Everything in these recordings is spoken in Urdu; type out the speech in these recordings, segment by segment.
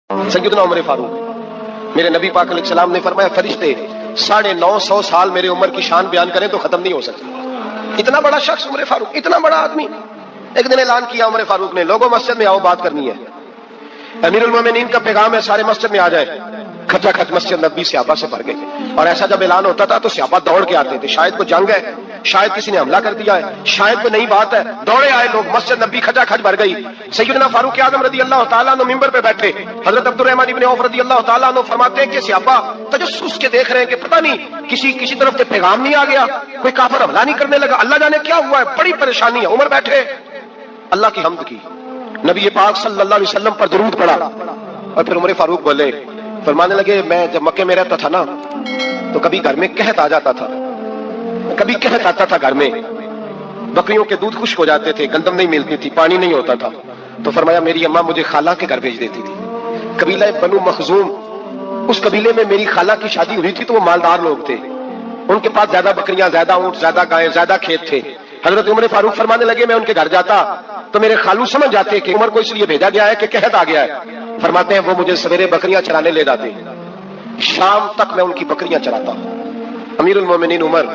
سیدنا عمر فاروق، میرے نبی پاک علیہ السلام نے فرمایا فرشتے 950 سال میرے عمر کی شان بیان کریں تو ختم نہیں ہو سکتی۔ اتنا بڑا شخص عمر فاروق، اتنا بڑا آدمی۔ ایک دن اعلان کیا عمر فاروق نے، لوگوں مسجد میں آؤ، بات کرنی ہے، امیر المومنین کا پیغام ہے، سارے مسجد میں آ جائے۔ کھچا کھچ مسجد نبی صحابہ سے بھر گئے، اور ایسا جب اعلان ہوتا تھا تو صحابہ دوڑ کے آتے تھے، شاید کوئی جنگ ہے، شاید کسی نے حملہ کر دیا ہے، شاید کوئی نئی بات ہے، دوڑے آئے لوگ، مسجد نبی کھچا کھچ بھر گئی۔ سیدنا فاروق اعظم رضی اللہ تعالیٰ عنہ ممبر پہ بیٹھے، حضرت عبد الرحمن ابن عوف رضی اللہ تعالیٰ عنہ فرماتے ہیں کہ صحابہ تجسس کے دیکھ رہے ہیں کہ پتہ نہیں کسی طرف سے پیغام نہیں آ گیا، کوئی کافر حملہ نہیں کرنے لگا، اللہ جانے کیا ہوا ہے، بڑی پریشانی ہے۔ عمر بیٹھے، اللہ کی حمد کی، نبی پاک صلی اللہ علیہ وسلم پر درود پڑھا، اور پھر عمر فاروق بولے، فرمانے لگے میں جب مکے میں رہتا تھا نا تو کبھی گھر میں قحط آ جاتا تھا، کبھی قحط آتا تھا گھر میں، بکریوں کے دودھ خشک ہو جاتے تھے، گندم نہیں ملتی تھی، پانی نہیں ہوتا تھا، تو فرمایا میری اماں مجھے خالہ کے گھر بھیج دیتی تھی۔ قبیلہ بنو مخزوم، اس قبیلے میں میری خالہ کی شادی ہوئی تھی تو وہ مالدار لوگ تھے، ان کے پاس زیادہ بکریاں، زیادہ اونٹ، زیادہ گائے، زیادہ کھیت تھے۔ حضرت عمر فاروق فرمانے لگے میں ان کے گھر جاتا تو میرے خالو سمجھ جاتے کہ عمر کو اس لیے بھیجا گیا ہے کہ قحط آ گیا ہے، فرماتے ہیں وہ مجھے سویرے بکریاں چرانے لے جاتے، شام تک میں ان کی بکریاں چراتا ہوں۔ امیر المومنین عمر،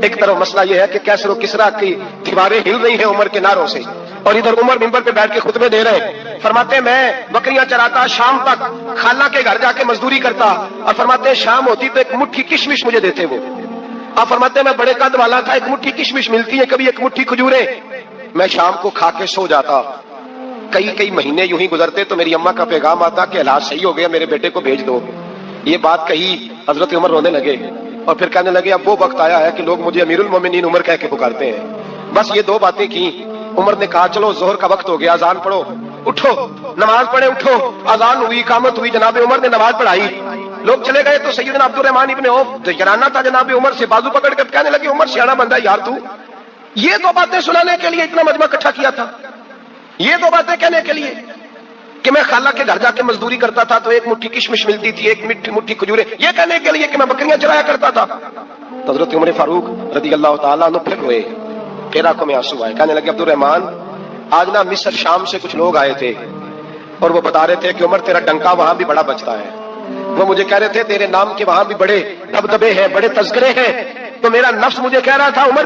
ایک طرف مسئلہ یہ ہے کہ کیسر و کسرا کی دیواریں ہل رہی ہیں عمر کے نعروں سے، اور ادھر عمر ممبر پہ بیٹھ کے خطبے دے رہے ہیں، فرماتے ہیں میں بکریاں چراتا، شام تک خالہ کے گھر جا کے مزدوری کرتا، اور فرماتے ہیں شام ہوتی تو ایک مٹھی کشمش مجھے دیتے وہ، آپ فرماتے ہیں میں بڑے قد والا تھا، ایک مٹھی کشمش ملتی ہے، کبھی ایک مٹھی کھجوریں، میں شام کو کھا کے سو جاتا۔ کئی مہینے یوں ہی گزرتے تو میری اماں کا پیغام آتا کہ علاج صحیح ہو گیا، میرے بیٹے کو بھیج دو۔ یہ بات کہی، حضرت عمر رونے لگے اور پھر کہنے لگے اب وہ وقت آیا ہے کہ لوگ مجھے امیر المومنین عمر کہہ کے پکارتے ہیں۔ بس یہ دو باتیں کی، عمر نے کہا چلو ظہر کا وقت ہو گیا، اذان پڑھو، اٹھو نماز پڑھے، اٹھو، اذان ہوئی، اقامت ہوئی، جناب عمر نے نماز پڑھائی، لوگ چلے گئے تو سیدنا عبد الرحمن ابن عوف جرانہ تھا جناب عمر سے، بازو پکڑ کر کہنے لگے عمر سیاڑا بندہ یار تو یہ دو باتیں سنانے کے لیے اتنا مجمع اکٹھا کیا تھا، یہ دو باتیں کہنے کے لیے کہ میں خالہ کے گھر جا کے مزدوری کرتا تھا تو ایک مٹھی کشمش ملتی تھی، ایک مٹھی کھجوریں، یہ کہنے کے لیے کہ میں بکریاں چرایا کرتا تھا۔ تو حضرت عمر فاروق رضی اللہ تعالیٰ عنہ پھر ہوئے، پھر آنکھوں میں آنسو آئے، کہنے لگے عبد الرحمن آج نا مصر شام سے کچھ لوگ آئے تھے اور وہ بتا رہے تھے کہ عمر تیرا ڈنکا وہاں بھی بڑا بجتا ہے، وہ مجھے کہہ رہے تھے تیرے نام کے وہاں بھی بڑے دبدبے ہیں، بڑے تذکرے ہیں، تو میرا نفس مجھے کہہ رہا تھا عمر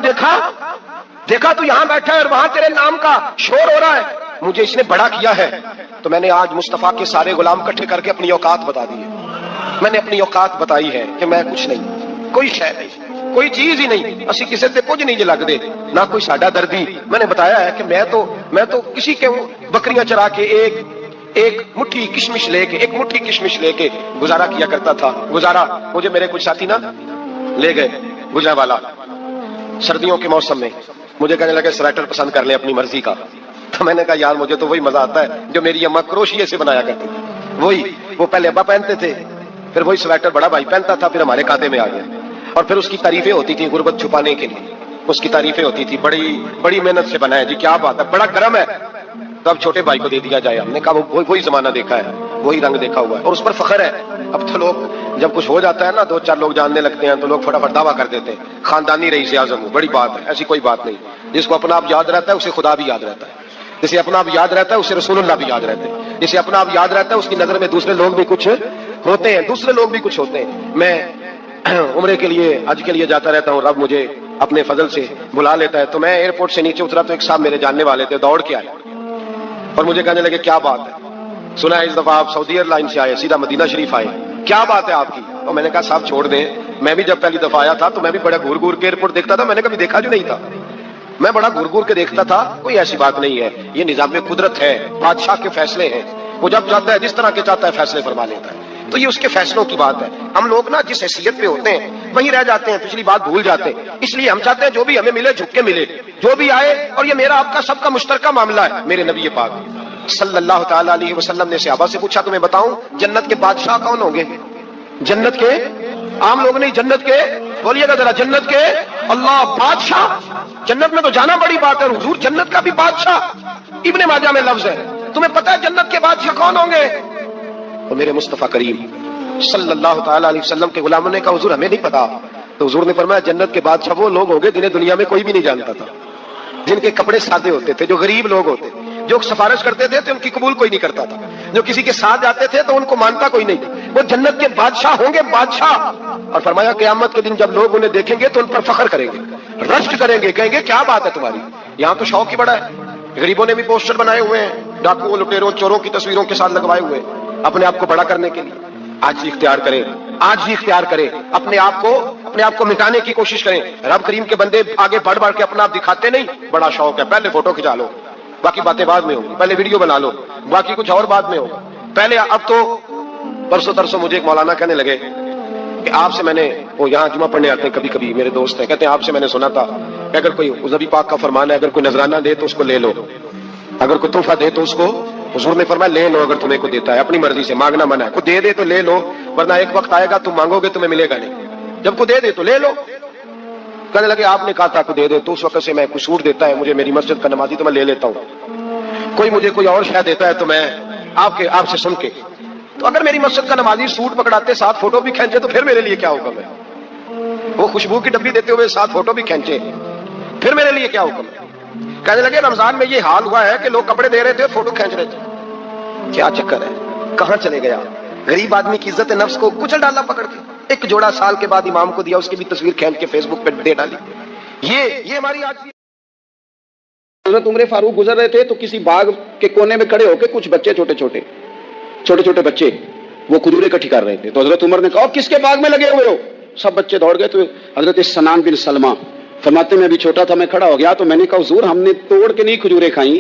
دیکھا تو یہاں بیٹھا ہے اور وہاں تیرے نام کا شور ہو رہا ہے، مجھے اس نے بڑا کیا ہے، تو میں نے آج مصطفیٰ کے سارے غلام اکٹھے کر کے اپنی اوقات بتا دی ہے، میں نے اپنی اوقات بتائی ہے کہ میں کچھ نہیں، کوئی شے نہیں، کوئی چیز ہی نہیں، اسی کسی سے کچھ نہیں لگ دے، نہ کوئی ساڈا دردی، میں نے بتایا ہے کہ میں تو کسی کے بکریاں چرا کے ایک مٹھی کشمش لے کے گزارا کیا کرتا تھا۔ گزارا مجھے میرے کچھ ساتھی نا لے گئے گجرا والا، سردیوں کے موسم میں مجھے کہنے لگے سویٹر پسند کر لیں اپنی مرضی کا، تو میں نے کہا یار مجھے تو وہی مزہ آتا ہے جو میری اماں کروشیے سے بنایا کرتی تھی، وہ پہلے ابا پہنتے تھے، پھر وہی سویٹر بڑا بھائی پہنتا تھا، پھر ہمارے کھاتے میں آ گیا، اور پھر اس کی تعریفیں ہوتی تھی غربت چھپانے کے لیے، اس کی تعریفیں ہوتی تھی بڑی محنت سے بنا ہے جی، کیا بات ہے، بڑا گرم ہے، تو اب چھوٹے بھائی کو دے دیا جائے، ہم نے کہا وہی زمانہ دیکھا ہے، وہی رنگ دیکھا ہوا ہے، اور اس پر فخر ہے۔ اب تو لوگ جب کچھ ہو جاتا ہے نا، 2-4 لوگ جاننے لگتے ہیں تو لوگ فٹافٹ دعویٰ کر دیتے ہیں خاندانی رئیس اعظم ہوں، بڑی بات ہے، ایسی کوئی بات نہیں، جس کو اپنا آپ یاد رہتا ہے اسے خدا بھی یاد رہتا ہے، جسے اپنا آپ یاد رہتا ہے اسے رسول اللہ بھی یاد رہتے ہیں، جسے اپنا آپ یاد رہتا ہے اس کی نظر میں دوسرے لوگ بھی کچھ ہوتے ہیں۔ میں عمرے کے لیے حج کے لیے جاتا رہتا ہوں، رب مجھے اپنے فضل سے بلا لیتا ہے، تو میں ایئرپورٹ سے نیچے اترا تو ایک صاحب میرے جاننے والے تھے، دوڑ کے آئے اور مجھے کہنے لگے کیا بات ہے، سنا ہے اس دفعہ آپ سعودی ایئر لائن سے آئے، سیدھا مدینہ شریف آئے، کیا بات ہے آپ کی؟ اور میں نے کہا صاحب چھوڑ دیں، میں بھی جب پہلی دفعہ آیا تھا تو میں بھی بڑا گھور کے ایئرپورٹ دیکھتا تھا، میں نے کبھی دیکھا جو نہیں تھا، میں بڑا گھور کے دیکھتا تھا، کوئی ایسی بات نہیں ہے، یہ نظام قدرت ہے، بادشاہ کے فیصلے ہیں، وہ جب چاہتا ہے جس طرح کے چاہتا ہے فیصلے فرما لیتا ہے، تو یہ اس کے فیصلوں کی بات ہے۔ ہم لوگ نا جس حیثیت پہ ہوتے ہیں وہیں رہ جاتے ہیں، پچھلی بات بھول جاتے ہیں، اس لیے ہم چاہتے ہیں جو بھی ہمیں ملے جھک کے ملے، جو بھی آئے، اور یہ میرا آپ کا سب کا مشترکہ معاملہ ہے۔ میرے نبی پاک صلی اللہ تعالی علیہ وسلم نے صحابہ سے پوچھا تمہیں بتاؤں جنت کے بادشاہ کون ہوں گے؟ جنت کے عام لوگ نہیں، جنت کے، بولیے گا ذرا، جنت کے اللہ بادشاہ، جنت میں تو جانا بڑی بات ہے، حضور جنت کا بھی بادشاہ، ابن ماجہ میں لفظ ہے، تمہیں پتہ ہے جنت کے بادشاہ کون ہوں گے؟ تو میرے مصطفیٰ کریم صلی اللہ تعالی علیہ وسلم کے غلاموں نے کہا حضور ہمیں نہیں پتا، تو حضور نے فرمایا جنت کے بادشاہ وہ لوگ ہوں گے جنہیں دنیا میں کوئی بھی نہیں جانتا تھا، جن کے کپڑے سادے ہوتے تھے، جو غریب لوگ ہوتے، جو سفارش کرتے تھے تو ان کی قبول کوئی نہیں کرتا تھا، جو کسی کے ساتھ جاتے تھے تو ان کو مانتا کوئی نہیں، وہ جنت کے بادشاہ ہوں گے، بادشاہ. اور فرمایا قیامت کے دن جب لوگ انہیں دیکھیں گے تو ان پر فخر کریں گے، رشک کریں گے، کہیں گے کیا بات ہے تمہاری. یہاں تو شوق ہی بڑا ہے. غریبوں نے بھی پوسٹر بنائے ہوئے ہیں ڈاکوؤں، لٹیروں، چوروں کی تصویروں کے ساتھ لگوائے ہوئے اپنے آپ کو بڑا کرنے کے لیے. آج ہی اختیار کریں، آج ہی اختیار کریں، اپنے آپ کو مٹانے کی کوشش کریں. رب کریم کے بندے آگے بڑھ بڑھ کے اپنا آپ دکھاتے نہیں. بڑا شوق ہے، پہلے فوٹو کھچا لو، باقی باتیں بعد میں ہوگی. پہلے ویڈیو بنا لو، باقی کچھ اور بعد میں ہوگا. پہلے اب تو پرسوں ترسوں مجھے ایک مولانا کہنے لگے کہ آپ سے میں نے، وہ یہاں جمعہ پڑھنے آتے ہیں کبھی کبھی، میرے دوست ہیں، کہتے ہیں آپ سے میں نے سنا تھا کہ اگر کوئی نبی پاک کا فرمان ہے، اگر کوئی نذرانہ دے تو اس کو لے لو، اگر کوئی تحفہ دے تو اس کو، حضور نے فرمایا لے لو اگر تمہیں کو دیتا ہے، اپنی مرضی سے، مانگنا منع ہے. کو دے دے تو لے لو، ورنہ ایک وقت آئے گا تم مانگو گے تمہیں ملے گا نہیں. جب کو دے دے تو لے لو. کہنے لگے آپ نے کہا تھا کو دے دے، تو اس وقت سے میں کوئی سوٹ دیتا ہے مجھے میری مسجد کا نمازی تو میں لے لیتا ہوں، کوئی مجھے کوئی اور شے دیتا ہے تو میں آپ سے سن کے. تو اگر میری مسجد کا نمازی سوٹ پکڑاتے ساتھ فوٹو بھی کھینچے تو پھر میرے لیے کیا حکم ہے؟ وہ خوشبو کی ڈبی دیتے ہوئے ساتھ فوٹو بھی کھینچے، پھر میرے لیے کیا حکم ہے؟ کہنے لگے رمضان میں یہ حال ہوا ہے کہ لوگ کپڑے دے رہے تھے فوٹو کھینچ رہے تھے. کیا چکر ہے، کہاں چلے گیا؟ غریب آدمی کی عزت نفس کو کچل ڈالا پکڑ کے. ایک جوڑا سال کے بعد امام کو دیا، اس کی بھی تصویر کھینچ کے فیس بک پہ دے ڈالی. یہ ہماری آج کی. حضرت عمر فاروق گزر رہے تھے تو کسی باغ کے کونے میں کھڑے ہو کے کچھ بچے چھوٹے چھوٹے بچے وہ کھجوریں اکٹھی کر رہے تھے. تو حضرت عمر نے کہا کس کے باغ میں لگے ہوئے ہو؟ سب بچے دوڑ گئے. تو حضرت سنان بن سلمہ فرماتے میں ابھی چھوٹا تھا، میں کھڑا ہو گیا تو میں نے کہا حضور ہم نے توڑ کے نہیں کھجوریں کھائیں،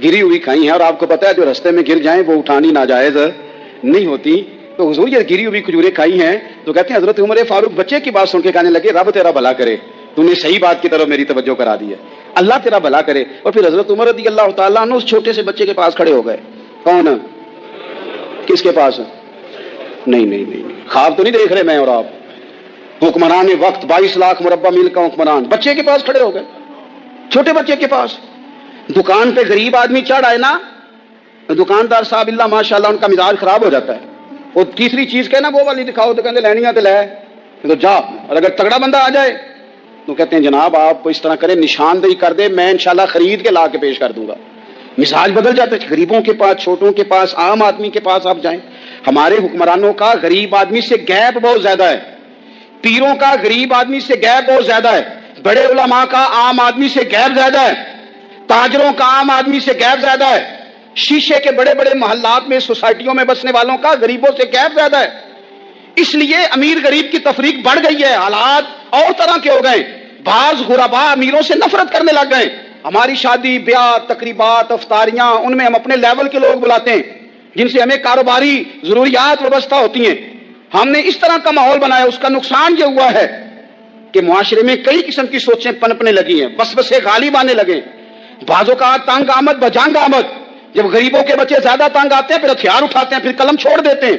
گری ہوئی کھائی ہیں، اور آپ کو پتا ہے جو رستے میں گر جائیں وہ اٹھانی ناجائز نہیں ہوتی. تو حضور یہ گری ہوئی کھجوریں کھائی ہیں. تو کہتے ہیں حضرت عمر فاروق بچے کی بات سن کے کہنے لگے رب تیرا بھلا کرے، تو نے صحیح بات کی طرف میری توجہ کرا دی ہے، اللہ تیرا بھلا کرے. اور پھر حضرت عمر رضی اللہ تعالیٰ عنہ اس چھوٹے سے بچے کے پاس کھڑے ہو گئے. کون؟ کس کے پاس؟ نہیں خواب تو نہیں دیکھ رہے میں اور آپ. حکمران وقت 22 لاکھ مربع میل کا حکمران بچے کے پاس کھڑے ہو گئے، چھوٹے بچے کے پاس. دکان پہ غریب آدمی چڑھ آئے نا، دکاندار صاحب اللہ ماشاءاللہ ان کا مزاج خراب ہو جاتا ہے. وہ تیسری چیز کہنا وہ والی دکھاؤ تو کہتے لینیاں تو لے، تو جا. اور اگر تگڑا بندہ آ جائے تو کہتے ہیں جناب آپ کو اس طرح کریں نشاندہی کر دے، میں انشاءاللہ خرید کے لا کے پیش کر دوں گا. مزاج بدل جاتا ہے. غریبوں کے پاس، چھوٹوں کے پاس، عام آدمی کے پاس آپ جائیں. ہمارے حکمرانوں کا غریب آدمی سے گیپ بہت زیادہ ہے، پیروں کا غریب آدمی سے گیپ بہت زیادہ ہے، بڑے علماء کا عام آدمی سے گیپ زیادہ ہے، تاجروں کا عام آدمی سے گیپ زیادہ ہے، شیشے کے بڑے بڑے محلات میں سوسائٹیوں میں بسنے والوں کا غریبوں سے گیپ زیادہ ہے. اس لیے امیر غریب کی تفریق بڑھ گئی ہے، حالات اور طرح کے ہو گئے. بعض غربا امیروں سے نفرت کرنے لگ گئے. ہماری شادی بیاہ تقریبات افطاریاں ان میں ہم اپنے لیول کے لوگ بلاتے ہیں جن سے ہمیں کاروباری ضروریات وابستہ ہوتی ہیں. ہم نے اس طرح کا ماحول بنایا، اس کا نقصان یہ ہوا ہے کہ معاشرے میں کئی قسم کی سوچیں پنپنے لگی ہیں، وسوسے غالب آنے لگے. بعضوں کا تنگ آمد بجنگ آمد. جب غریبوں کے بچے زیادہ تنگ آتے ہیں پھر ہتھیار اٹھاتے ہیں، پھر قلم چھوڑ دیتے ہیں.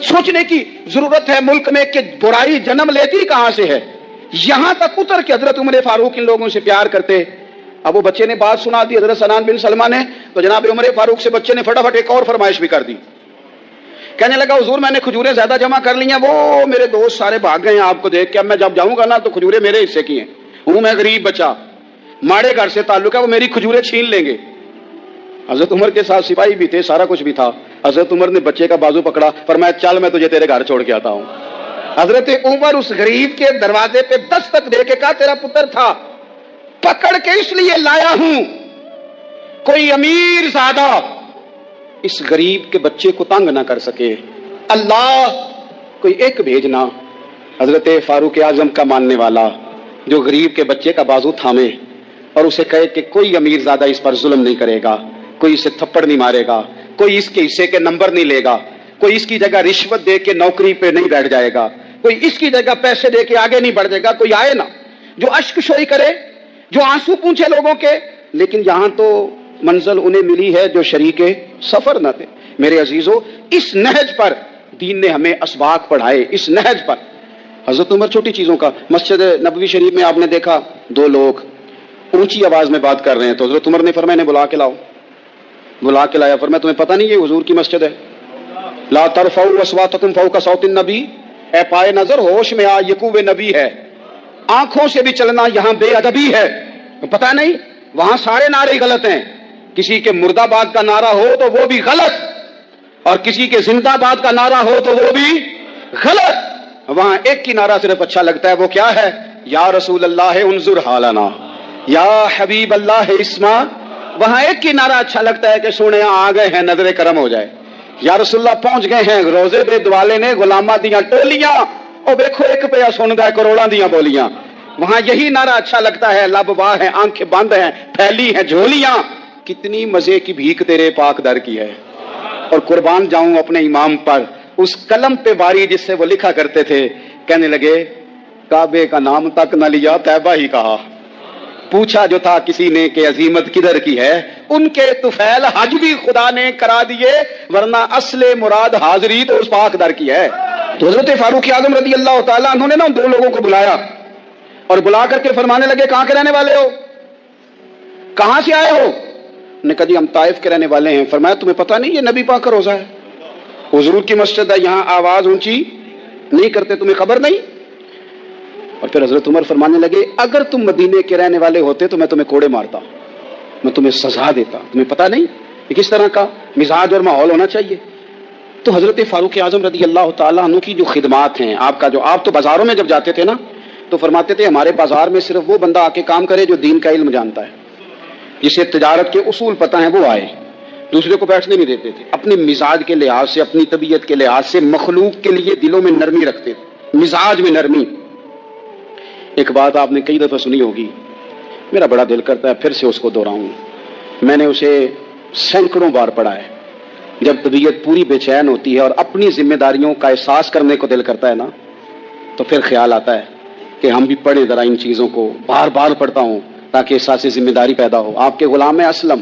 سوچنے کی ضرورت ہے ملک میں کہ برائی جنم لیتی کہاں سے ہے. یہاں تک اتر کے حضرت عمر فاروق ان لوگوں سے پیار کرتے. اب وہ بچے نے بات سنا دی حضرت سنان بن سلمہ نے، تو جناب عمر فاروق سے بچے نے فٹافٹ ایک اور فرمائش بھی کر دی. کہنے لگا حضور میں نے کھجوریں زیادہ جمع کر لی ہیں، وہ میرے دوست سارے بھاگ گئے ہیں آپ کو دیکھ کے، اب میں جب جاؤں گا نا تو کھجوریں میرے حصے کی ہیں. ہوں میں غریب بچہ، ماڑے گھر سے تعلق ہے، وہ میری کھجوریں چھین لیں گے. حضرت عمر کے ساتھ سپاہی بھی تھے، سارا کچھ بھی تھا. حضرت عمر نے بچے کا بازو پکڑا، فرمایا چل میں تجھے تیرے گھر چھوڑ کے آتا ہوں. حضرت عمر اس غریب کے دروازے پہ دستک دے کے کہا تیرا پتر تھا، پکڑ کے اس لیے لایا ہوں کوئی امیر زادہ اس غریب کے بچے کو تنگ نہ کر سکے. اللہ کوئی ایک بھیجنا حضرت فاروق اعظم کا ماننے والا جو غریب کے بچے کا بازو تھامے اور اسے کہے کہ کوئی امیر زادہ اس پر ظلم نہیں کرے گا، کوئی اسے تھپڑ نہیں مارے گا، کوئی اس کے حصے کے نمبر نہیں لے گا، کوئی اس کی جگہ رشوت دے کے نوکری پہ نہیں بیٹھ جائے گا، کوئی اس کی جگہ پیسے دے کے آگے نہیں بڑھ جائے گا. کوئی آئے نا جو اشک شوئی کرے، جو آنسو پونچھے لوگوں کے. لیکن یہاں تو منزل انہیں ملی ہے جو شریک سفر نہ تھے. میرے عزیزو اس نہج پر دین نے ہمیں اسباق پڑھائے. اس نہج پر حضرت عمر چھوٹی چیزوں کا، مسجد نبوی شریف میں آپ نے دیکھا دو لوگ اونچی آواز میں بات کر رہے ہیں تو حضرت عمر نے فرمایا بلا کے لاؤ. بلا کے لایا، فرمایا تمہیں پتہ نہیں یہ حضور کی مسجد ہے؟ لا ترفعوا اصواتکم فوق صوت النبی، اے پائے نظر ہوش میں آ، یہ کوے نبی ہے. آنکھوں سے بھی چلنا یہاں بے ادبی ہے. پتہ نہیں وہاں سارے نعرے غلط ہیں، کسی کے مرد آباد کا نعرہ ہو تو وہ بھی غلط، اور کسی کے زندہ باد کا نعرہ ہو تو وہ بھی غلط. وہاں ایک کی نعرہ صرف اچھا لگتا ہے, وہ کیا ہے؟ یا رسول اللہ انظر حالنا, یا حبیب اللہ اسما. وہاں ایک کی نعرہ اچھا لگتا ہے کہ سونے آ گئے ہیں, نظر کرم ہو جائے. یا رسول اللہ پہنچ گئے ہیں, روزے دے دوالے نے غلاماں دیاں ٹولیاں, اور دیکھو ایک پہ سندا ہے کروڑاں دیاں بولیاں. وہاں یہی نعرہ اچھا لگتا ہے, لب واہ ہیں, آنکھیں بند ہیں, پھیلی ہیں جھولیاں, کتنی مزے کی بھیک تیرے پاک در کی ہے. اور قربان جاؤں اپنے امام پر, اس قلم پہ باری جس سے وہ لکھا کرتے تھے, کہنے لگے کعبے کا نام تک نہ لیا, طیبہ ہی کہا. پوچھا جو تھا کسی نے کہ عظیمت کدھر کی ہے, ان کے طفیل حج بھی خدا نے کرا دیے, ورنہ اصل مراد حاضری تو اس پاک در کی ہے. تو حضرت فاروق اعظم رضی اللہ تعالیٰ عنہ نے نا دو لوگوں کو بلایا, اور بلا کر کے فرمانے لگے کہاں کے رہنے والے ہو, کہاں سے آئے ہو؟ نے کہا جی ہم طائف کے رہنے والے ہیں. فرمایا تمہیں پتہ نہیں یہ نبی پاک کا روزہ ہے, حضور کی مسجد ہے, یہاں آواز اونچی نہیں کرتے, تمہیں خبر نہیں؟ اور پھر حضرت عمر فرمانے لگے اگر تم مدینے کے رہنے والے ہوتے تو میں تمہیں کوڑے مارتا, میں تمہیں سزا دیتا. تمہیں پتہ نہیں کہ کس طرح کا مزاج اور ماحول ہونا چاہیے. تو حضرت فاروق اعظم رضی اللہ تعالیٰ عنہ کی جو خدمات ہیں, آپ تو بازاروں میں جب جاتے تھے نا تو فرماتے تھے ہمارے بازار میں صرف وہ بندہ آ کے کام کرے جو دین کا علم جانتا ہے, جسے تجارت کے اصول پتہ ہیں, وہ آئے. دوسرے کو بیٹھنے نہیں دیتے تھے. اپنے مزاج کے لحاظ سے, اپنی طبیعت کے لحاظ سے مخلوق کے لیے دلوں میں نرمی رکھتے تھے, مزاج میں نرمی. ایک بات آپ نے کئی دفعہ سنی ہوگی, میرا بڑا دل کرتا ہے پھر سے اس کو دہراؤں. میں نے اسے سینکڑوں بار پڑھا ہے. جب طبیعت پوری بے چین ہوتی ہے اور اپنی ذمہ داریوں کا احساس کرنے کو دل کرتا ہے نا, تو پھر خیال آتا ہے کہ ہم بھی پڑھیں ذرا ان چیزوں کو. بار بار پڑھتا ہوں تاکہ احساس ذمہ داری پیدا ہو. آپ کے غلام اسلم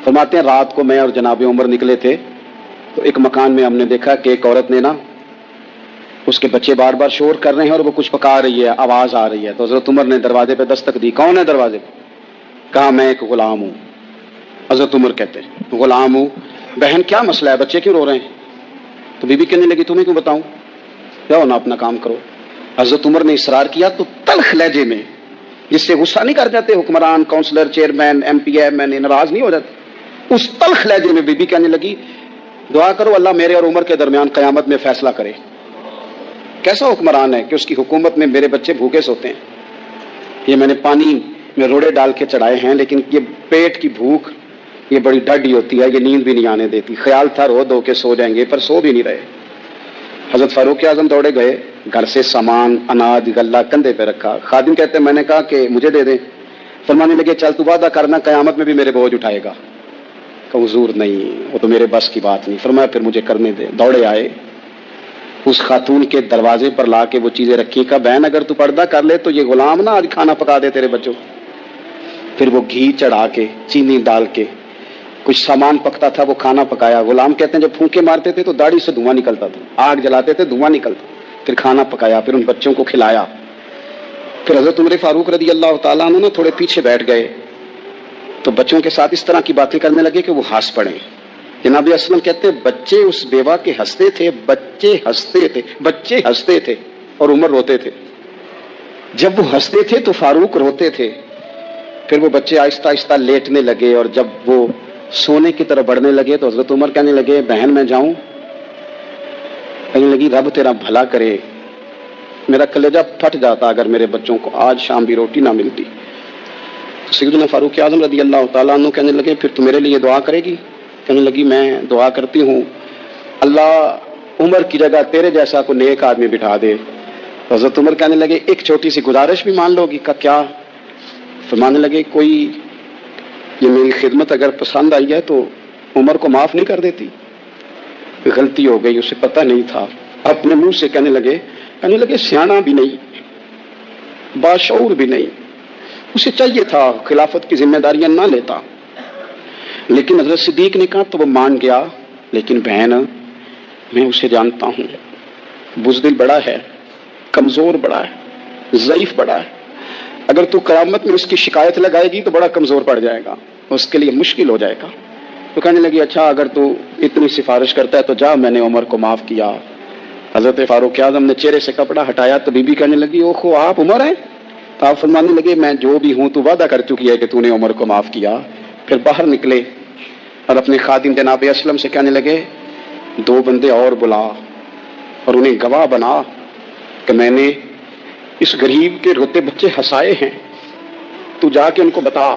فرماتے ہیں رات کو میں اور جناب عمر نکلے تھے, تو ایک مکان میں ہم نے دیکھا کہ ایک عورت نے نا, اس کے بچے بار بار شور کر رہے ہیں اور وہ کچھ پکا رہی ہے, آواز آ رہی ہے. تو حضرت عمر نے دروازے پہ دستک دی. کون ہے دروازے پہ؟ کہا میں ایک غلام ہوں. حضرت عمر کہتے ہیں غلام ہوں. بہن کیا مسئلہ ہے, بچے کیوں رو رہے ہیں؟ تو بی بی کہنے لگی تمہیں کیوں بتاؤں, جاؤ نا اپنا کام کرو. حضرت عمر نے اصرار کیا تو تلخ لہجے میں, جس سے غصہ نہیں کر جاتے حکمران, councillor, chairman, M P, M N ناراض نہیں ہو جاتے, اس تلخ لہجے میں بی بی کہنے لگی دعا کرو اللہ میرے اور عمر کے درمیان قیامت میں فیصلہ کرے. کیسا حکمران ہے کہ اس کی حکومت میں میرے بچے بھوکے سوتے ہیں. یہ میں نے پانی میں روڑے ڈال کے چڑھائے ہیں, لیکن یہ پیٹ کی بھوک یہ بڑی ڈاڈی ہوتی ہے, یہ نیند بھی نہیں آنے دیتی. خیال تھا رو دو کے سو جائیں گے, پر سو بھی نہیں رہے. حضرت فاروق اعظم دوڑے گئے, گھر سے سامان اناج غلہ کندھے پہ رکھا. خادم کہتے ہیں میں نے کہا کہ مجھے دے دیں. فرمانے لگے چل تو وعدہ کرنا قیامت میں بھی میرے بوجھ اٹھائے گا. کہ حضور نہیں, وہ تو میرے بس کی بات نہیں. فرمایا پھر مجھے کرنے دے. دوڑے آئے, اس خاتون کے دروازے پر لا کے وہ چیزیں رکھی. کہا بہن اگر تو پردہ کر لے تو یہ غلام نا آج کھانا پکا دے تیرے بچوں. پھر وہ گھی چڑھا کے, چینی ڈال کے, کچھ سامان پکتا تھا وہ کھانا پکایا. غلام کہتے ہیں جب پھونکے مارتے تھے تو داڑھی سے دھواں نکلتا تھا, آگ جلاتے تھے دھواں نکلتا. پھر کھانا پکایا, پھر ان بچوں کو کھلایا. پھر حضرت عمر فاروق رضی اللہ تعالیٰ عنہ نے تھوڑے پیچھے بیٹھ گئے, تو بچوں کے ساتھ اس طرح کی باتیں کرنے لگے کہ وہ ہنس پڑے. جناب اسلم کہتے بچے اس بیوہ کے ہنستے تھے, بچے ہنستے تھے اور عمر روتے تھے. جب وہ ہنستے تھے تو فاروق روتے تھے. پھر وہ بچے آہستہ آہستہ لیٹنے لگے, اور جب وہ سونے کی طرف بڑھنے لگے تو حضرت عمر کہنے لگے بہن میں جاؤں؟ کہنے لگی رب تیرا بھلا کرے, میرا کلیجہ پھٹ جاتا اگر میرے بچوں کو آج شام بھی روٹی نہ ملتی. سیدنا فاروق اعظم رضی اللہ تعالیٰ عنہ کہنے لگے پھر تو میرے لیے دعا کرے گی؟ کہنے لگی میں دعا کرتی ہوں اللہ عمر کی جگہ تیرے جیسا کو نیک آدمی بٹھا دے. حضرت عمر کہنے لگے ایک چھوٹی سی گزارش بھی مان لو گی؟ کا کیا؟ فرمانے لگے کوئی یہ میری خدمت اگر پسند آئی ہے تو عمر کو معاف نہیں کر دیتی؟ غلطی ہو گئی, اسے پتہ نہیں تھا. اپنے منہ سے کہنے لگے سیانا بھی نہیں, باشعور بھی نہیں, اسے چاہیے تھا خلافت کی ذمہ داریاں نہ لیتا. لیکن حضرت صدیق نے کہا تو وہ مان گیا. لیکن بہن میں اسے جانتا ہوں, بزدل بڑا ہے, کمزور بڑا ہے, ضعیف بڑا ہے. اگر تو قیامت میں اس کی شکایت لگائے گی تو بڑا کمزور پڑ جائے گا, اس کے لیے مشکل ہو جائے گا. تو کہنے لگی اچھا اگر تو اتنی سفارش کرتا ہے تو جا, میں نے عمر کو معاف کیا. حضرت فاروق اعظم نے چہرے سے کپڑا ہٹایا تو بی بی کہنے لگی اوہو آپ عمر ہیں؟ تو آپ فرمانے لگے میں جو بھی ہوں تو وعدہ کر چکی ہے کہ تو نے عمر کو معاف کیا. پھر باہر نکلے اور اپنے خادم جناب اسلم سے کہنے لگے 2 بندے اور بلا اور انہیں گواہ بنا کہ میں نے اس غریب کے روتے بچے ہنسائے ہیں، تو جا کے ان کو بتا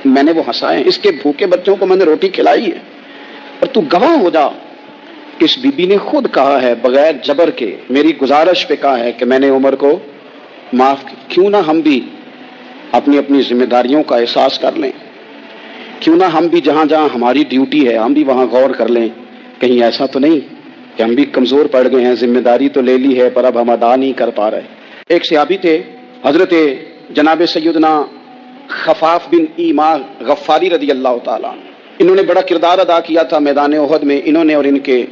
میں نے وہ ہنسائے ہیں، اس کے بھوکے بچوں کو میں نے روٹی کھلائی ہے، اور تو گواہ ہو جا۔ اس بی بی نے خود کہا ہے بغیر جبر کے، میری گزارش پہ کہا ہے کہ میں نے عمر کو معاف کیوں نہ ہم بھی اپنی اپنی ذمہ داریوں کا احساس کر لیں، کیوں نہ ہم بھی جہاں جہاں ہماری ڈیوٹی ہے ہم بھی وہاں غور کر لیں، کہیں ایسا تو نہیں کہ ہم بھی کمزور پڑ گئے ہیں، ذمہ داری تو لے لی ہے پر اب ہم ادا نہیں کر پا رہے۔ ایک صحابی تھے حضرت جناب سیدنا خفاف بن ایما غفاری رضی اللہ تعالیٰ عنہ، انہوں نے بڑا کردار ادا کیا تھا میدان احد میں، انہوں نے اور ان کے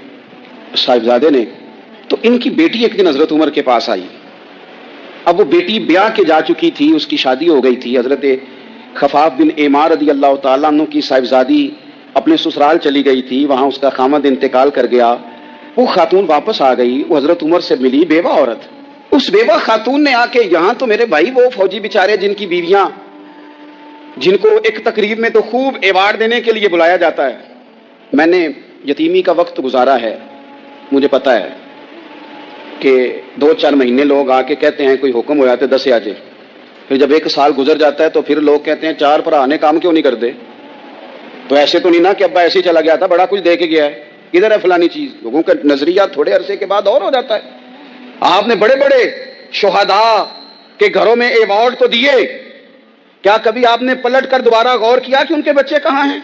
صاحبزادے نے۔ تو ان کی بیٹی ایک دن حضرت عمر کے پاس آئی، اب وہ بیٹی بیاہ کے جا چکی تھی، اس کی شادی ہو گئی تھی، حضرت خفاف بن ایما رضی اللہ تعالیٰ عنہ کی صاحبزادی اپنے سسرال چلی گئی تھی، وہاں اس کا خامد انتقال کر گیا، وہ خاتون واپس آ گئی، وہ حضرت عمر سے ملی، بیوہ عورت۔ اس بیوہ خاتون نے آ کے یہاں تو میرے بھائی وہ فوجی بیچارے جن کی بیویاں، جن کو ایک تقریب میں تو خوب ایوارڈ دینے کے لیے بلایا جاتا ہے، میں نے یتیمی کا وقت گزارا ہے، مجھے پتا ہے کہ 2-4 مہینے لوگ آ کے کہتے ہیں کوئی حکم ہو جاتے 10 آجے، پھر جب 1 سال گزر جاتا ہے تو پھر لوگ کہتے ہیں 4 پرانے کام کیوں نہیں کرتے؟ تو ایسے تو نہیں نا کہ ابا ایسے ہی چلا گیا تھا، بڑا کچھ دے کے گیا ہے، ادھر ہے فلانی چیز۔ لوگوں کا نظریہ تھوڑے عرصے کے بعد اور ہو جاتا ہے۔ آپ نے بڑے بڑے شہداء کے گھروں میں ایوارڈ تو دیے، کیا کبھی آپ نے پلٹ کر دوبارہ غور کیا کہ ان کے بچے کہاں ہیں،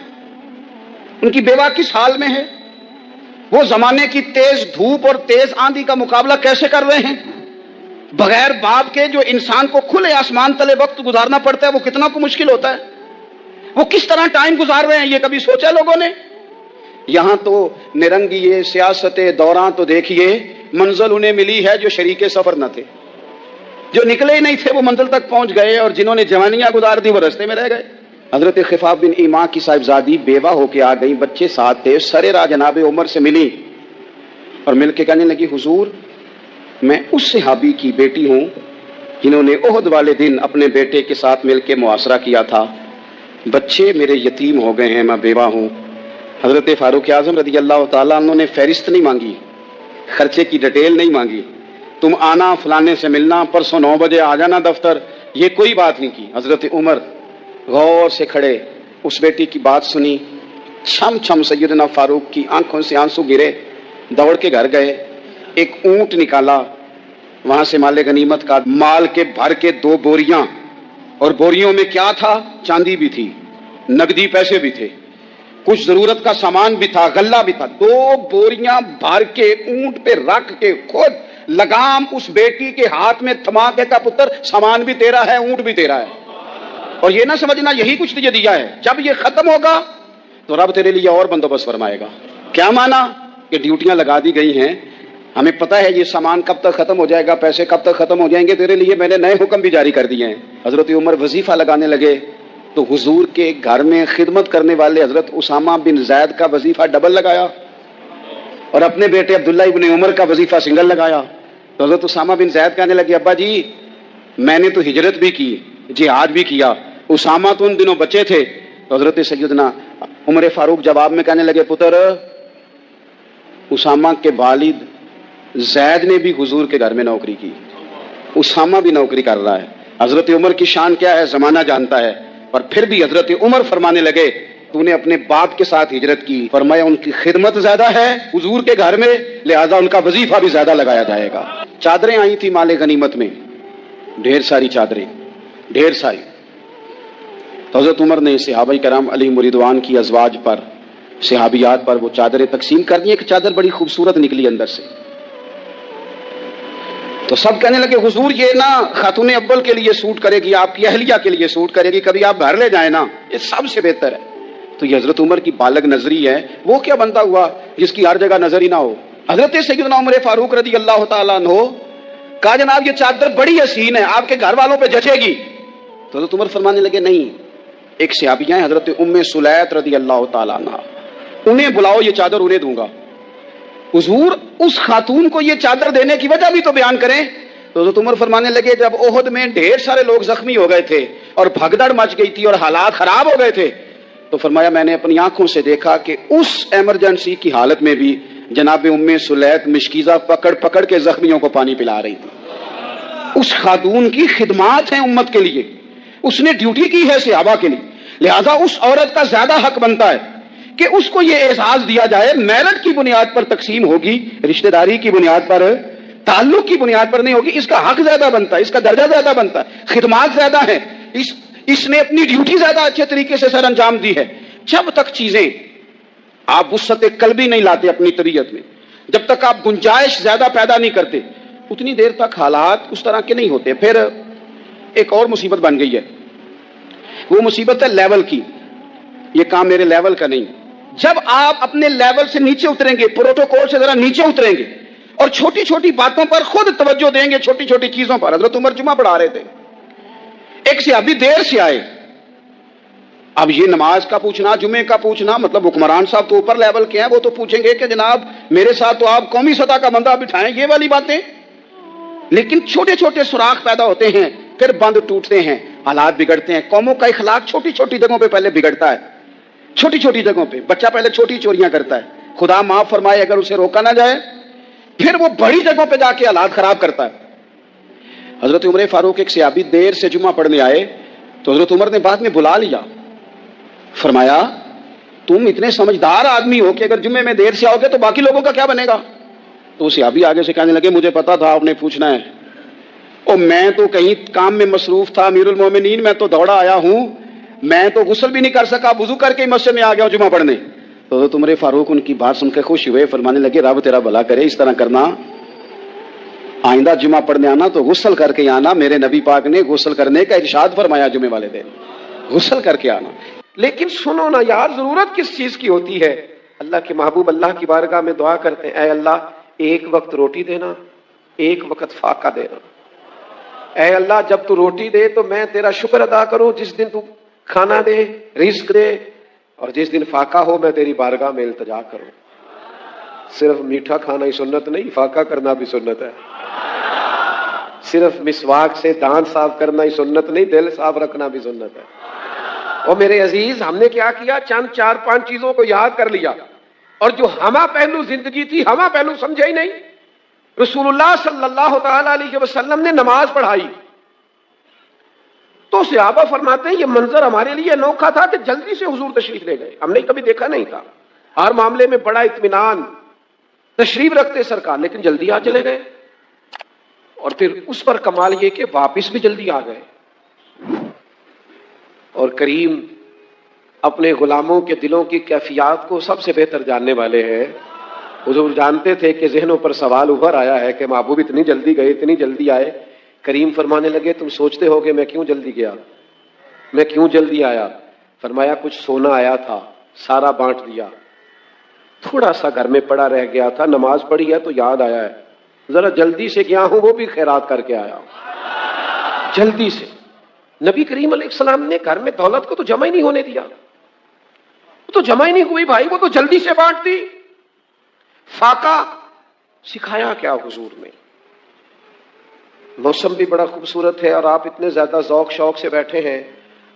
ان کی بیوہ کس حال میں ہے، وہ زمانے کی تیز دھوپ اور تیز آندھی کا مقابلہ کیسے کر رہے ہیں؟ بغیر باپ کے جو انسان کو کھلے آسمان تلے وقت گزارنا پڑتا ہے وہ کتنا کو مشکل ہوتا ہے، وہ کس طرح ٹائم گزار رہے ہیں، یہ کبھی سوچا لوگوں نے؟ یہاں تو نرنگی سیاست دوران تو دیکھیے منزل انہیں ملی ہے جو شریک سفر نہ تھے، جو نکلے ہی نہیں تھے وہ منزل تک پہنچ گئے، اور جنہوں نے جوانیاں گزار دی وہ رستے میں رہ گئے۔ حضرت خفاف بن ایما کی صاحبزادی بیوہ ہو کے آ گئی، بچے ساتھ تھے، سرے راہ جناب عمر سے ملی اور مل کے کہنے لگی حضور میں اس صحابی کی بیٹی ہوں جنہوں نے احد والے دن اپنے بیٹے کے ساتھ مل کے محاصرہ کیا تھا، بچے میرے یتیم ہو گئے ہیں، میں بیوہ ہوں۔ حضرت فاروق اعظم رضی اللہ تعالیٰ عنہ نے فہرست نہیں مانگی، خرچے کی ڈیٹیل نہیں مانگی، تم آنا فلانے سے ملنا، پرسوں 9 بجے آ جانا دفتر، یہ کوئی بات نہیں کی۔ حضرت عمر غور سے کھڑے، اس بیٹی کی بات سنی، چھم چھم سیدنا فاروق کی آنکھوں سے آنسو گرے، دوڑ کے گھر گئے، ایک اونٹ نکالا، وہاں سے مال غنیمت کا مال کے بھر کے 2 بوریاں، اور بوریوں میں کیا تھا؟ چاندی بھی تھی، نقدی پیسے بھی تھے، کچھ ضرورت کا سامان بھی تھا، غلہ بھی تھا، 2 بوریاں بھر کے اونٹ پہ رکھ کے خود لگام اس بیٹی کے ہاتھ میں تھما کے کا پتر سامان بھی تیرا ہے، اونٹ بھی تیرا ہے، اور یہ نہ سمجھنا یہی کچھ تجھے دیا ہے، جب یہ ختم ہوگا تو رب تیرے لیے اور بندوبست فرمائے گا۔ کیا مانا کہ ڈیوٹیاں لگا دی گئی ہیں، ہمیں پتہ ہے یہ سامان کب تک ختم ہو جائے گا، پیسے کب تک ختم ہو جائیں گے، تیرے لیے میں نے نئے حکم بھی جاری کر دیے ہیں۔ حضرت عمر وظیفہ لگانے لگے تو حضور کے گھر میں خدمت کرنے والے حضرت اسامہ بن زید کا وظیفہ ڈبل لگایا اور اپنے بیٹے عبداللہ ابن عمر کا وظیفہ سنگل لگایا۔ تو حضرت اسامہ بن زید کہنے لگے ابا جی میں نے تو ہجرت بھی کی، جہاد بھی کیا، اسامہ تو ان دنوں بچے تھے۔ تو حضرت سیدنا عمر فاروق جواب میں کہنے لگے پتر اسامہ کے والد زید نے بھی حضور کے گھر میں نوکری کی، اسامہ بھی نوکری کر رہا ہے۔ حضرت عمر کی شان کیا ہے زمانہ جانتا ہے، پر پھر بھی حضرت عمر فرمانے لگے تو نے اپنے باپ کے ساتھ ہجرت کی، فرمایا ان کی خدمت زیادہ ہے حضور کے گھر میں، لہذا ان کا وظیفہ بھی زیادہ لگایا جائے گا۔ چادریں آئی تھی مال غنیمت میں، ڈھیر ساری چادریں، ڈھیر ساری۔ تو حضرت عمر نے صحابہ کرام علیہم رضوان کی ازواج پر، صحابیات پر وہ چادریں تقسیم کر دی۔ ایک چادر بڑی خوبصورت نکلی اندر سے، تو سب کہنے لگے حضور یہ نا خاتون اول کے لیے سوٹ کرے گی، آپ کی اہلیہ کے لیے سوٹ کرے گی، کبھی آپ گھر لے جائیں نا، یہ سب سے بہتر ہے۔ تو یہ حضرت عمر کی بالغ نظری ہے، وہ کیا بندہ ہوا جس کی ہر جگہ نظر ہی نہ ہو۔ حضرت سیدنا عمر فاروق رضی اللہ تعالیٰ عنہ کہا جناب یہ چادر بڑی حسین ہے، آپ کے گھر والوں پہ جچے گی۔ تو حضرت عمر فرمانے لگے نہیں، ایک صحابیہ ہیں حضرت ام سلیت رضی اللہ تعالیٰ عنہ، انہیں بلاؤ، یہ چادر انہیں دوں گا۔ حضور اس خاتون کو یہ چادر دینے کی وجہ بھی تو بیان کریں۔ تو حضرت عمر فرمانے لگے جب احد میں ڈھیر سارے لوگ زخمی ہو گئے تھے اور بھگدڑ مچ گئی تھی اور حالات خراب ہو گئے تھے، تو فرمایا میں نے اپنی آنکھوں سے دیکھا کہ اس ایمرجنسی کی حالت میں بھی جناب ام سلیت مشکیزہ پکڑ پکڑ کے زخمیوں کو پانی پلا رہی تھی. اس خاتون کی خدمات ہیں امت کے لیے, اس نے ڈیوٹی کی ہے صحابہ کے لیے, لہذا اس عورت کا زیادہ حق بنتا ہے کہ اس کو یہ احساس دیا جائے میرٹ کی بنیاد پر تقسیم ہوگی, رشتہ داری کی بنیاد پر, تعلق کی بنیاد پر نہیں ہوگی. اس کا حق زیادہ بنتا ہے, اس کا درجہ زیادہ بنتا ہے, خدمات زیادہ ہیں, اس نے اپنی ڈیوٹی زیادہ اچھے طریقے سے سر انجام دی ہے. جب تک چیزیں آپ وسعت قلبی نہیں لاتے اپنی طبیعت میں, جب تک آپ گنجائش زیادہ پیدا نہیں کرتے, اتنی دیر تک حالات اس طرح کے نہیں ہوتے. پھر ایک اور مصیبت بن گئی ہے, وہ مصیبت ہے لیول کی. یہ کام میرے لیول کا نہیں. جب آپ اپنے لیول سے نیچے اتریں گے, پروٹوکول سے ذرا نیچے اتریں گے اور چھوٹی چھوٹی باتوں پر خود توجہ دیں گے, چھوٹی چھوٹی چیزوں پر. حضرت عمر جمعہ پڑھا رہے تھے, ایک صحابی دیر سے آئے. اب یہ نماز کا پوچھنا, جمعے کا پوچھنا, مطلب حکمران صاحب تو اوپر لیول کے ہیں, وہ تو پوچھیں گے کہ جناب میرے ساتھ تو آپ قومی سطح کا بندہ بٹھائیں, یہ والی باتیں. لیکن چھوٹے چھوٹے سوراخ پیدا ہوتے ہیں, پھر بند ٹوٹتے ہیں, حالات بگڑتے ہیں. قوموں کا اخلاق چھوٹی چھوٹی جگہوں پہ پہلے بگڑتا ہے. چھوٹی چھوٹی جگہوں پہ بچہ پہلے چھوٹی چوریاں کرتا ہے, خدا معاف فرمائے اگر اسے روکا نہ جائے, پھر وہ بڑی جگہوں پہ جا کے حالات خراب کرتا ہے. حضرت عمر فاروق ایک صحابی دیر سے جمعہ پڑھنے آئے تو حضرت عمر نے بعد میں بلا لیا, فرمایا تم اتنے سمجھدار آدمی ہو کہ اگر جمعے میں دیر سے آؤ گے تو باقی لوگوں کا کیا بنے گا. تو صحابی آگے سے کہنے لگے مجھے پتا تھا آپ نے پوچھنا ہے, اور میں تو کہیں کام میں مصروف تھا امیر المومنین, میں تو دوڑا آیا ہوں, میں تو غسل بھی نہیں کر سکا, وضو کر کے مسجد میں آ گیا ہوں جمعہ پڑھنے. تو حضرت عمر فاروق ان کی بات سن کے خوش ہوئے, فرمانے لگے رب تیرا بھلا کرے, اس طرح کرنا, آئندہ جمعہ پڑھنے آنا تو غسل کر کے آنا. میرے نبی پاک نے غسل کرنے کا ارشاد فرمایا جمعے والے دن, غسل کر کے آنا. لیکن سنو نا یار, ضرورت کس چیز کی ہوتی ہے. اللہ کے محبوب اللہ کی بارگاہ میں دعا کرتے ہیں, اے اللہ ایک وقت روٹی دینا, ایک وقت فاقہ دینا. اے اللہ جب تو روٹی دے تو میں تیرا شکر ادا کروں, جس دن تو کھانا دے, رزق دے, اور جس دن فاقہ ہو میں تیری بارگاہ میں التجا کروں. صرف میٹھا کھانا ہی سنت نہیں, فاقہ کرنا بھی سنت ہے. صرف مسواک سے دانت صاف کرنا ہی سنت نہیں, دل صاف رکھنا بھی سنت ہے. اور میرے عزیز, ہم نے کیا کیا, چند 4-5 چیزوں کو یاد کر لیا, اور جو ہمہ پہلو زندگی تھی ہمہ پہلو سمجھے ہی نہیں. رسول اللہ صلی اللہ تعالی علیہ وسلم نے نماز پڑھائی تو صحابہ فرماتے ہیں یہ منظر ہمارے لیے انوکھا تھا کہ جلدی سے حضور تشریف لے گئے, ہم نے کبھی دیکھا نہیں تھا. ہر معاملے میں بڑا اطمینان, تشریف رکھتے سرکار, لیکن جلدی آ چلے گئے. اور پھر اس پر کمال یہ کہ واپس بھی جلدی آ گئے. اور کریم اپنے غلاموں کے دلوں کی کیفیات کو سب سے بہتر جاننے والے ہیں. حضور جانتے تھے کہ ذہنوں پر سوال ابھر آیا ہے کہ محبوب اتنی جلدی گئے, اتنی جلدی آئے. کریم فرمانے لگے تم سوچتے ہو کہ میں کیوں جلدی گیا, میں کیوں جلدی آیا. فرمایا کچھ سونا آیا تھا, سارا بانٹ دیا, تھوڑا سا گھر میں پڑا رہ گیا تھا, نماز پڑھی ہے تو یاد آیا ہے, ذرا جلدی سے گیا ہوں, وہ بھی خیرات کر کے آیا ہوں جلدی سے. نبی کریم علیہ السلام نے گھر میں دولت کو تو جمع ہی نہیں ہونے دیا, وہ تو جمع ہی نہیں ہوئی بھائی, وہ تو جلدی سے بانٹ دی. فاقہ سکھایا کیا حضور نے. موسم بھی بڑا خوبصورت ہے اور آپ اتنے زیادہ ذوق شوق سے بیٹھے ہیں,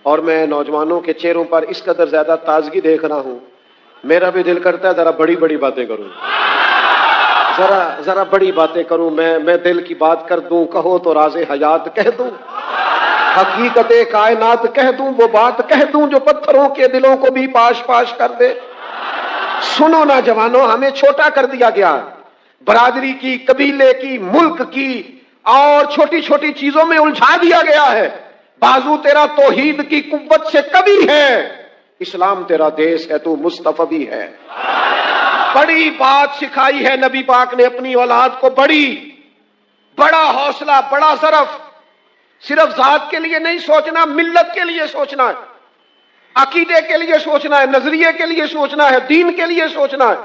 اور میں نوجوانوں کے چہروں پر اس قدر زیادہ تازگی دیکھ رہا ہوں, میرا بھی دل کرتا ہے ذرا بڑی بڑی باتیں کروں, ذرا بڑی باتیں کروں, میں دل کی بات کر دوں, کہو تو راز حیات کہہ دوں, حقیقت کائنات کہہ دوں, وہ بات کہہ دوں جو پتھروں کے دلوں کو بھی پاش پاش کر دے. سنو نا جوانوں, ہمیں چھوٹا کر دیا گیا, برادری کی, قبیلے کی, ملک کی, اور چھوٹی چھوٹی چیزوں میں الجھا دیا گیا ہے. بازو تیرا توحید کی قوت سے کبھی ہے, اسلام تیرا دیس ہے, تو مصطفی ہے. بڑی بات سکھائی ہے نبی پاک نے اپنی اولاد کو, بڑا حوصلہ, بڑا ظرف. صرف ذات کے لیے نہیں سوچنا, ملت کے لیے سوچنا ہے, عقیدے کے لیے سوچنا ہے, نظریے کے لیے سوچنا ہے, دین کے لیے سوچنا ہے.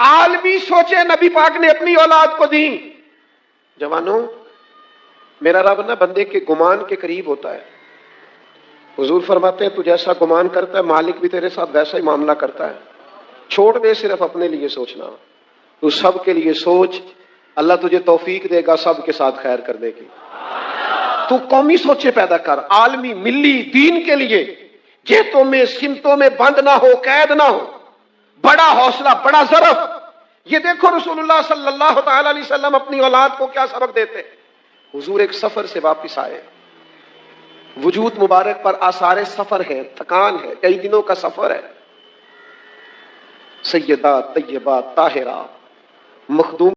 عالمی سوچے نبی پاک نے اپنی اولاد کو دی. جوانوں, میرا رب نہ بندے کے گمان کے قریب ہوتا ہے. حضور فرماتے ہیں تو جیسا گمان کرتا ہے مالک بھی تیرے ساتھ ویسا ہی معاملہ کرتا ہے. چھوڑ دے صرف اپنے لیے سوچنا, تو سب کے لیے سوچ, اللہ تجھے توفیق دے گا سب کے ساتھ خیر کرنے کی. تو قومی سوچے پیدا کر, عالمی, ملی, دین کے لیے. جیتوں میں سمتوں میں بند نہ ہو, قید نہ ہو, بڑا حوصلہ, بڑا ظرف. یہ دیکھو رسول اللہ صلی اللہ تعالی علیہ وسلم اپنی اولاد کو کیا سبق دیتے. حضور ایک سفر سے واپس آئے، وجود مبارک پر آثار سفر ہے، تھکان ہے، کئی دنوں کا سفر ہے. سیدات طیبات طاہرات مخدوم